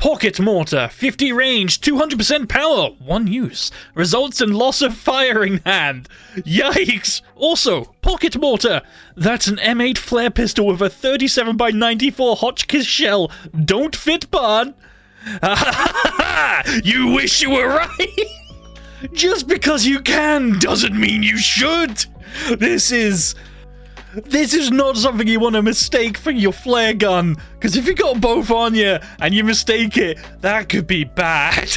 Pocket Mortar, 50 range, 200% power, 1 use. Results in loss of firing hand. Yikes! Also, Pocket Mortar. That's an M8 flare pistol with a 37x94 Hotchkiss shell. Don't fit, bud. You wish you were right. Just because you can doesn't mean you should. This is not something you want to mistake for your flare gun, because if you got both on you and you mistake it, that could be bad.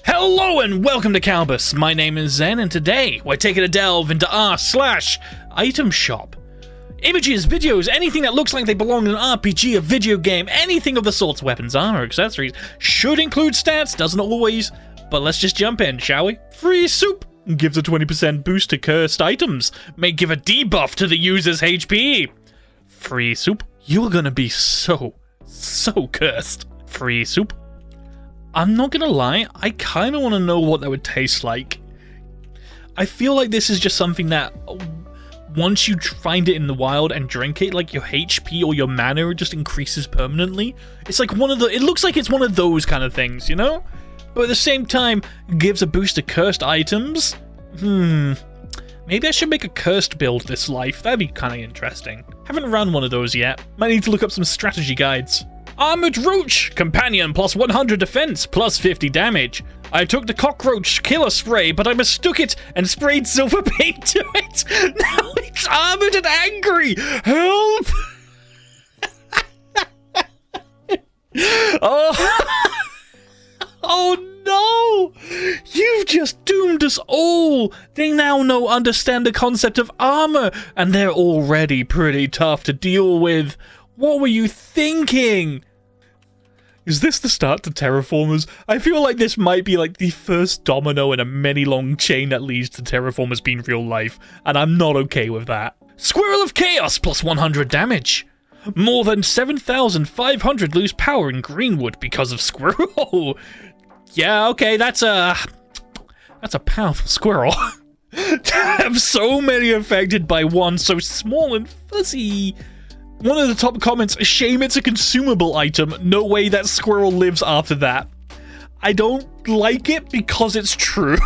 Hello and welcome to Kalbus. My name is Zen, and today we're taking a delve into r/ItemShop. Images, videos, anything that looks like they belong in an RPG, a video game, anything of the sorts, weapons, armor, accessories, should include stats, doesn't always, but let's just jump in, shall we? Free soup gives a 20% boost to cursed items, may give a debuff to the user's HP. Free soup, you're gonna be so cursed. Free soup. I'm not gonna lie, I kinda wanna know what that would taste like. I feel like this is just something that once you find it in the wild and drink it, like your HP or your mana just increases permanently. It's like it looks like it's one of those kind of things, you know? But at the same time, gives a boost to cursed items? Maybe I should make a cursed build this life. That'd be kind of interesting. Haven't run one of those yet. Might need to look up some strategy guides. Armored Roach! Companion plus 100 defense, plus 50 damage. I took the cockroach killer spray, but I mistook it and sprayed silver paint to it. Now it's armored and angry! Help! Oh no! You've just doomed us all! They now understand the concept of armor, and they're already pretty tough to deal with. What were you thinking? Is this the start to terraformers? I feel like this might be like the first domino in a many long chain that leads to terraformers being real life, and I'm not okay with that. Squirrel of Chaos plus 100 damage. More than 7,500 lose power in Greenwood because of Squirrel. Yeah, okay, that's a powerful squirrel. To have so many affected by one so small and fuzzy. One of the top comments, shame it's a consumable item. No way that squirrel lives after that. I don't like it because it's true.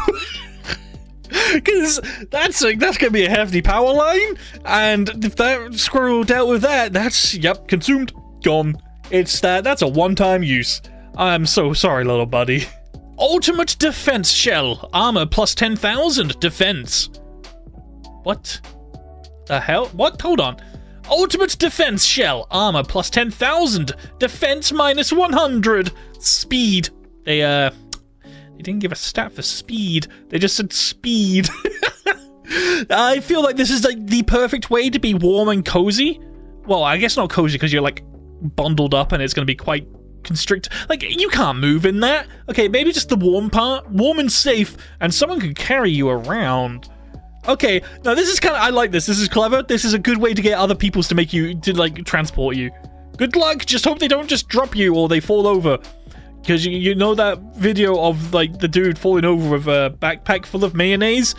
Because that's gonna be a hefty power line, and if that squirrel dealt with that, that's, yep, consumed, gone. That's a one-time use. I'm so sorry, little buddy. Ultimate Defense Shell, armor plus 10,000 defense. What the hell? What? Hold on. Ultimate Defense Shell, armor plus 10,000 defense minus 100 speed. They didn't give a stat for speed. They just said speed. I feel like this is like the perfect way to be warm and cozy. Well, I guess not cozy because you're like bundled up and it's going to be quite constricted. Like, you can't move in that. Okay, maybe just the warm part. Warm and safe, and someone can carry you around. Okay, now this is kind of, I like this. This is clever. This is a good way to get other peoples to like, transport you. Good luck. Just hope they don't just drop you or they fall over. Because you know that video of, like, the dude falling over with a backpack full of mayonnaise?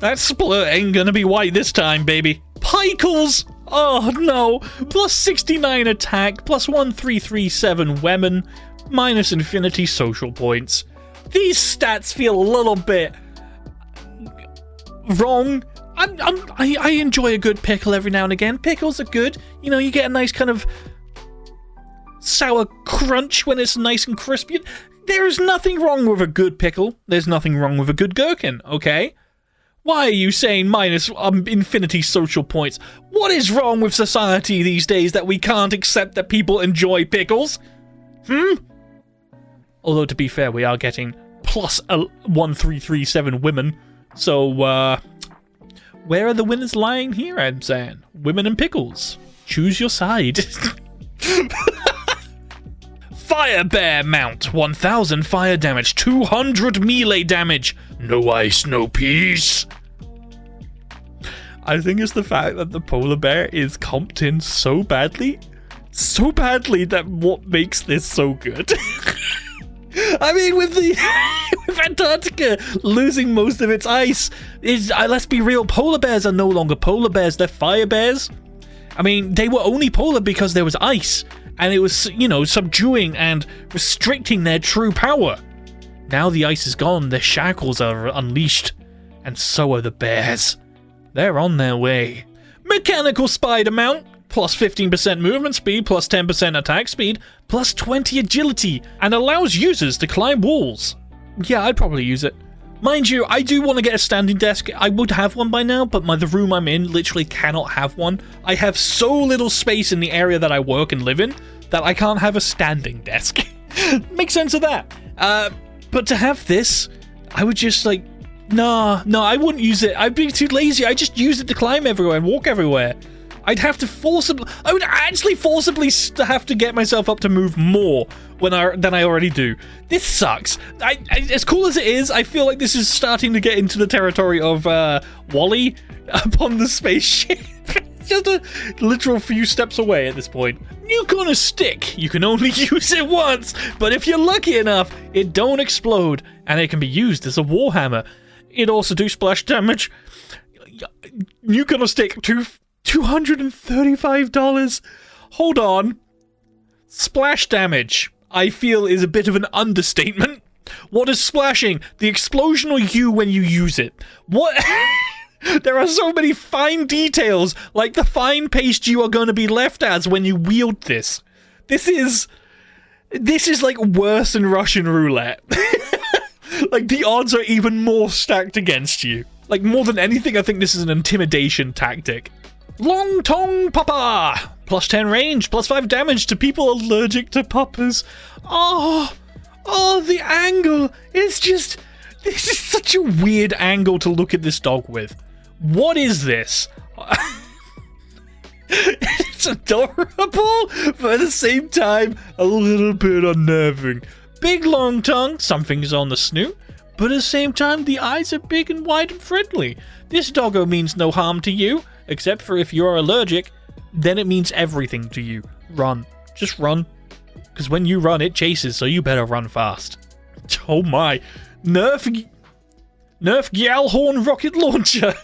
That splurt ain't gonna be white this time, baby. Pickles! Oh, no. Plus 69 attack, plus 1337 weapon, minus infinity social points. These stats feel a little bit wrong. I enjoy a good pickle every now and again. Pickles are good. You know, you get a nice kind of sour crunch when it's nice and crispy. There's nothing wrong with a good pickle. There's nothing wrong with a good gherkin, okay? Why are you saying minus infinity social points? What is wrong with society these days that we can't accept that people enjoy pickles? Although, to be fair, we are getting plus 1337 women. So, where are the winners lying here, I'm saying? Women and pickles. Choose your side. Fire Bear Mount, 1000 fire damage, 200 melee damage, no ice, no peace. I think it's the fact that the polar bear is comped in so badly that what makes this so good. I mean, with Antarctica losing most of its ice, let's be real, polar bears are no longer polar bears, they're fire bears. I mean, they were only polar because there was ice, and it was, you know, subduing and restricting their true power. Now the ice is gone, their shackles are unleashed, and so are the bears. They're on their way. Mechanical spider mount, plus 15% movement speed, plus 10% attack speed, plus 20 agility, and allows users to climb walls. Yeah, I'd probably use it. Mind you, I do want to get a standing desk. I would have one by now, but the room I'm in literally cannot have one. I have so little space in the area that I work and live in that I can't have a standing desk. Makes sense of that. But to have this, I would just like, no, I wouldn't use it. I'd be too lazy. I'd just use it to climb everywhere and walk everywhere. I would actually forcibly have to get myself up to move more than I already do. This sucks. As cool as it is, I feel like this is starting to get into the territory of WALL-E upon the spaceship. It's just a literal few steps away at this point. Nuke on a stick. You can only use it once, but if you're lucky enough, it don't explode, and it can be used as a Warhammer. It also do splash damage. Nuke on a stick, $235. Hold on. Splash damage, I feel, is a bit of an understatement. What is splashing? The explosion or you when you use it? What? There are so many fine details, like the fine paste you are going to be left as when you wield this. This is like worse than Russian roulette. Like, the odds are even more stacked against you. Like, more than anything, I think this is an intimidation tactic. Long Tongue Papa! Plus 10 range, plus 5 damage to people allergic to poppers. Oh, the angle. It's just... This is such a weird angle to look at this dog with. What is this? It's adorable, but at the same time, a little bit unnerving. Big long tongue, something's on the snoot, but at the same time, the eyes are big and wide and friendly. This doggo means no harm to you, except for if you're allergic, then it means everything to you. Run. Just run. Because when you run, it chases, so you better run fast. Oh my. Nerf Gyalhorn Rocket Launcher.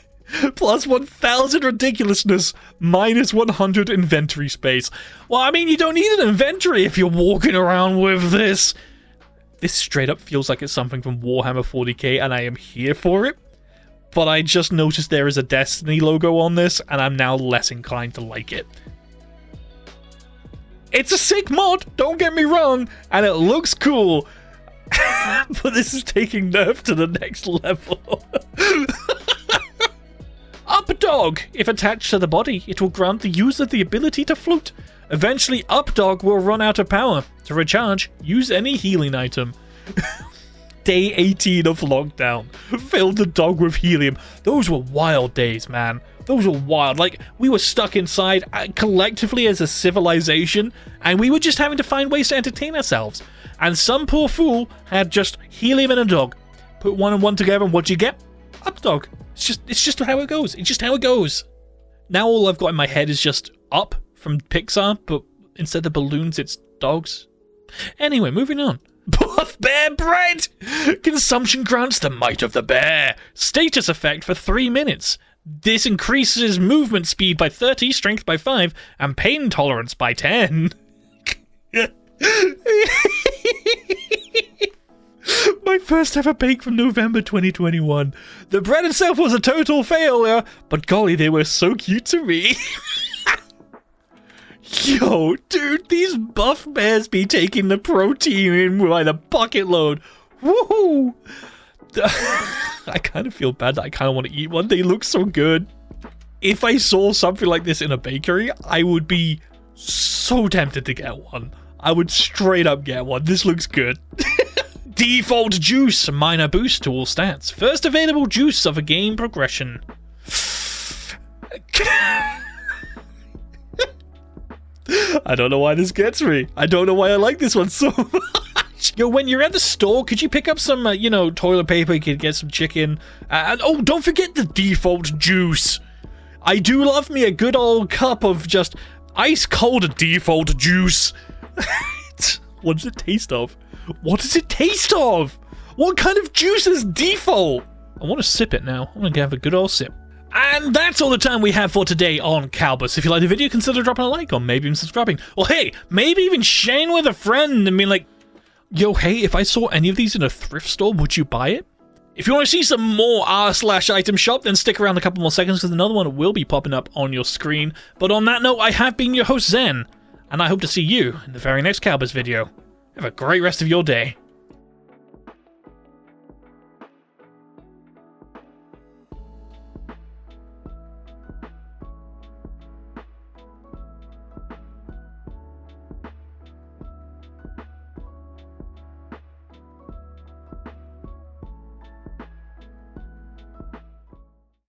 Plus 1,000 ridiculousness, minus 100 inventory space. Well, I mean, you don't need an inventory if you're walking around with this. This straight up feels like it's something from Warhammer 40k, and I am here for it. But I just noticed there is a Destiny logo on this, and I'm now less inclined to like it. It's a sick mod, don't get me wrong, and it looks cool. But this is taking Nerf to the next level. Updog! If attached to the body, it will grant the user the ability to float. Eventually, Updog will run out of power. To recharge, use any healing item. Day 18 of lockdown. Filled the dog with helium. Those were wild days, man. Those were wild. Like, we were stuck inside collectively as a civilization, and we were just having to find ways to entertain ourselves. And some poor fool had just helium and a dog. Put one and one together, and what'd you get? Updog. It's just how it goes. It's just how it goes. Now all I've got in my head is just Up from Pixar, but instead of balloons, it's dogs. Anyway, moving on. Buff Bear Bread! Consumption grants the might of the bear. Status effect for 3 minutes. This increases movement speed by 30, strength by 5, and pain tolerance by 10. My first ever bake from November 2021. The bread itself was a total failure, but golly, they were so cute to me. Yo, dude, these buff bears be taking the protein in by the bucket load. Woohoo! I kind of feel bad that I kind of want to eat one. They look so good. If I saw something like this in a bakery, I would be so tempted to get one. I would straight up get one. This looks good. Default juice, minor boost to all stats. First available juice of a game progression. I don't know why this gets me. I don't know why I like this one so much. Yo, when you're at the store, could you pick up some, toilet paper? You could get some chicken. And oh, don't forget the default juice. I do love me a good old cup of just ice cold default juice. What does it taste of? What does it taste of? What kind of juice is default? I want to sip it now. I'm going to have a good old sip. And that's all the time we have for today on Kalbus. If you like the video, consider dropping a like, or maybe even subscribing. Or hey, maybe even sharing with a friend and being like, yo, hey, if I saw any of these in a thrift store, would you buy it? If you want to see some more r/ItemShop, then stick around a couple more seconds because another one will be popping up on your screen. But on that note, I have been your host, Zen, and I hope to see you in the very next Kalbus video. Have a great rest of your day.